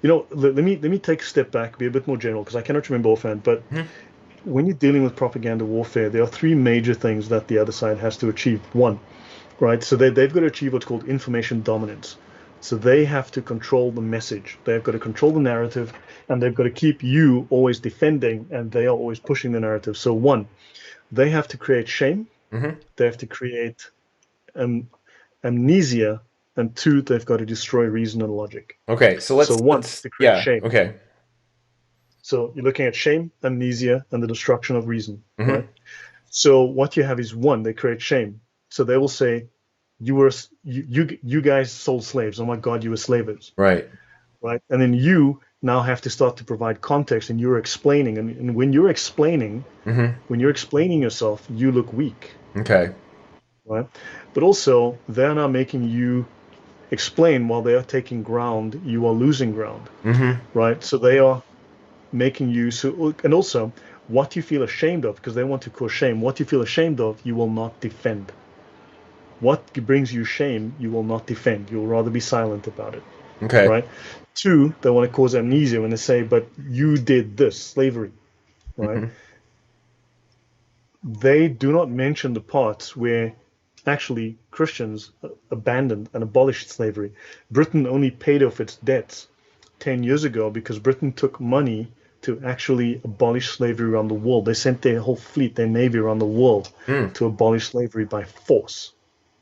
let me take a step back, be a bit more general, because I cannot remember offhand. But Mhm. when you're dealing with propaganda warfare, there are three major things that the other side has to achieve. One, right? So they've got to achieve what's called information dominance. So they have to control the message. They've got to control the narrative, and they've got to keep you always defending, and they are always pushing the narrative. So one, they have to create shame. Mhm. They have to create um, amnesia, and two, they've got to destroy reason and logic. Okay, so So let's one, let's to create yeah, shame. okay. So you're looking at shame, amnesia, and the destruction of reason, right? Mhm. So what you have is one, they create shame. So they will say, you were you guys sold slaves. Oh my God, you were slavers, Right. right? And then you now have to start to provide context, and you're explaining. And Mhm. when you're explaining yourself, you look weak, Okay. right? But also, they're now making you explain while they are taking ground. You are losing ground, Mhm. right? So they are making you so, and also what you feel ashamed of, because they want to cause shame. What you feel ashamed of, you will not defend. What brings you shame, you will not defend. You'll rather be silent about it, Okay. right? Two, they want to cause amnesia when they say, but you did this, slavery, right? Mhm. They do not mention the parts where actually Christians abandoned and abolished slavery. Britain only paid off its debts 10 years ago because Britain took money to actually abolish slavery around the world. They sent their whole fleet, their navy around the world Mm. to abolish slavery by force.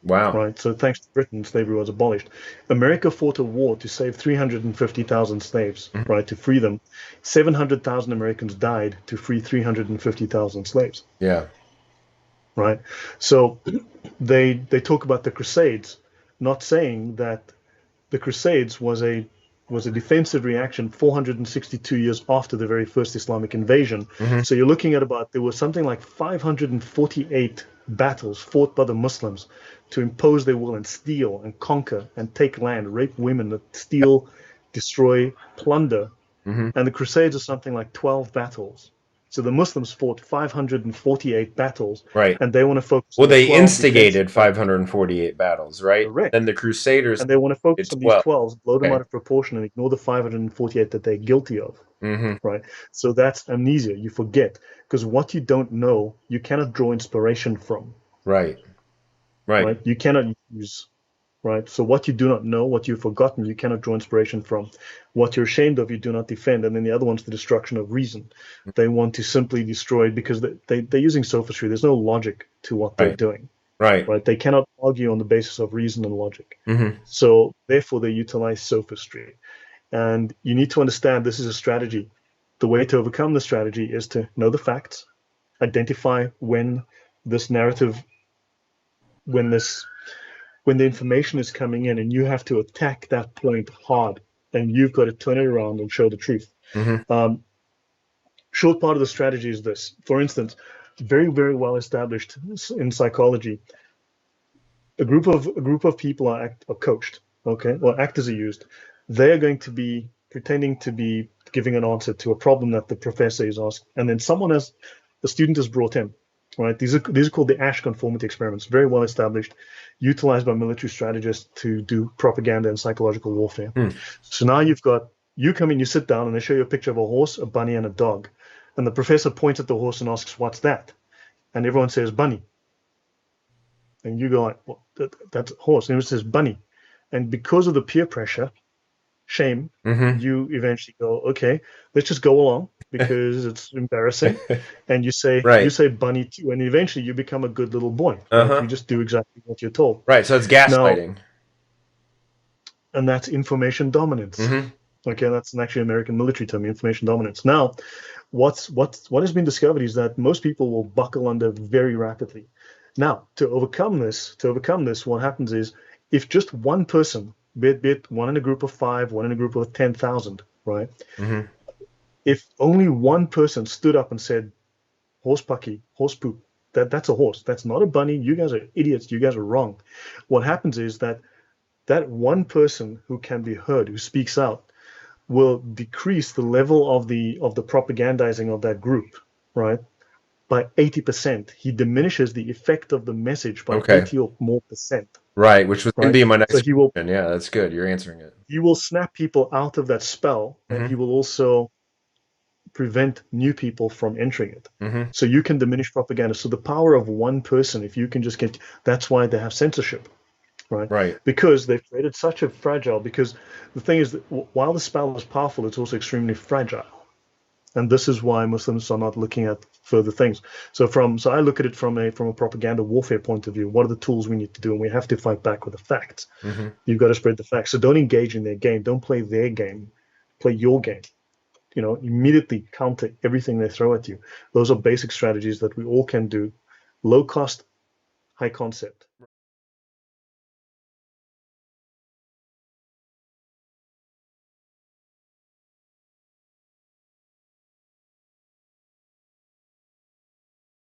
Wow. Right, so thanks to Britain, slavery was abolished. America fought a war to save 350,000 slaves, Mhm. right, to free them. 700,000 Americans died to free 350,000 slaves, Yeah. right? So they talk about the Crusades, not saying that the Crusades was a defensive reaction 462 years after the very first Islamic invasion. Mhm. So you're looking at about there was something like 548 battles fought by the Muslims to impose their will and steal and conquer and take land, rape women, steal, destroy, plunder. Mhm. And the Crusades are something like 12 battles. So the Muslims fought 548 battles, Right. and they want to focus Well, on the they 12 defensive instigated battles. 548 battles, right? Correct. Then the Crusaders And they want to did focus on these 12. 12s, blow them out Okay. of proportion, and ignore the 548 that they're guilty of, Mhm. right? So that's amnesia. You forget. Because what you don't know, you cannot draw inspiration from, Right. Right. right? You cannot use, right? So what you do not know, what you've forgotten, you cannot draw inspiration from. What you're ashamed of, you do not defend. And then the other one's the destruction of reason. They want to simply destroy it because they're using sophistry. There's no logic to what they're Right. doing, Right. right? They cannot argue on the basis of reason and logic. Mhm. So therefore, they utilize sophistry. And you need to understand this is a strategy. The way to overcome the strategy is to know the facts, identify when this narrative, when this, when the information is coming in, and you have to attack that point hard, and you've got to turn it around and show the truth. Mhm. Um, Short part of the strategy is this. For instance, very very well established in psychology, a group of people are coached, okay, or actors are used. They're going to be pretending to be giving an answer to a problem that the professor is asked, and then the student is brought in, right? These are called the Ash conformity experiments, very well established, utilized by military strategists to do propaganda and psychological warfare. Hmm. So now you come in, you sit down, and they show you a picture of a horse, a bunny, and a dog, and the professor points at the horse and asks, "What's that?" And everyone says, "Bunny." And you go like, well, that's a horse. And it says bunny. And because of the peer pressure, shame, Mhm. you eventually go, okay, let's just go along because it's embarrassing. And you Right. say bunny too. And eventually you become a good little boy, right? You Uh-huh. just do exactly what you're told. Right. So it's Now, gaslighting. and that's information dominance. Mhm. Okay, that's an actually American military term, information dominance. Now, what has been discovered is that most people will buckle under very rapidly. Now, to overcome this, what happens is if just one person, be it one in a group of five, one in a group of 10,000, right? Mhm. If only one person stood up and said, "Horse pucky, horse poop," that's a horse. That's not a bunny. You guys are idiots. You guys are wrong. What happens is that one person who can be heard, who speaks out, will decrease the level of the propagandizing of that group, right? By 80%. He diminishes the effect of the message by Okay. 80 or more percent. Right, which was going to be my next So question. Yeah, that's good. You're answering it. he will snap people out of that spell, and he will also prevent new people from entering it. So you can diminish propaganda. So the power of one person, if you can just get, that's why they have censorship, right? Right. Because they've created such a fragile, because the thing is that while the spell is powerful, it's also extremely fragile. And this is why Muslims are not looking at further things. So I look at it from a propaganda warfare point of view. What are the tools we need to do? And we have to fight back with the facts. You've got to spread the facts. So don't engage in their game. Don't play their game. Play your game. Immediately counter everything they throw at you. Those are basic strategies that we all can do. Low cost, high concept.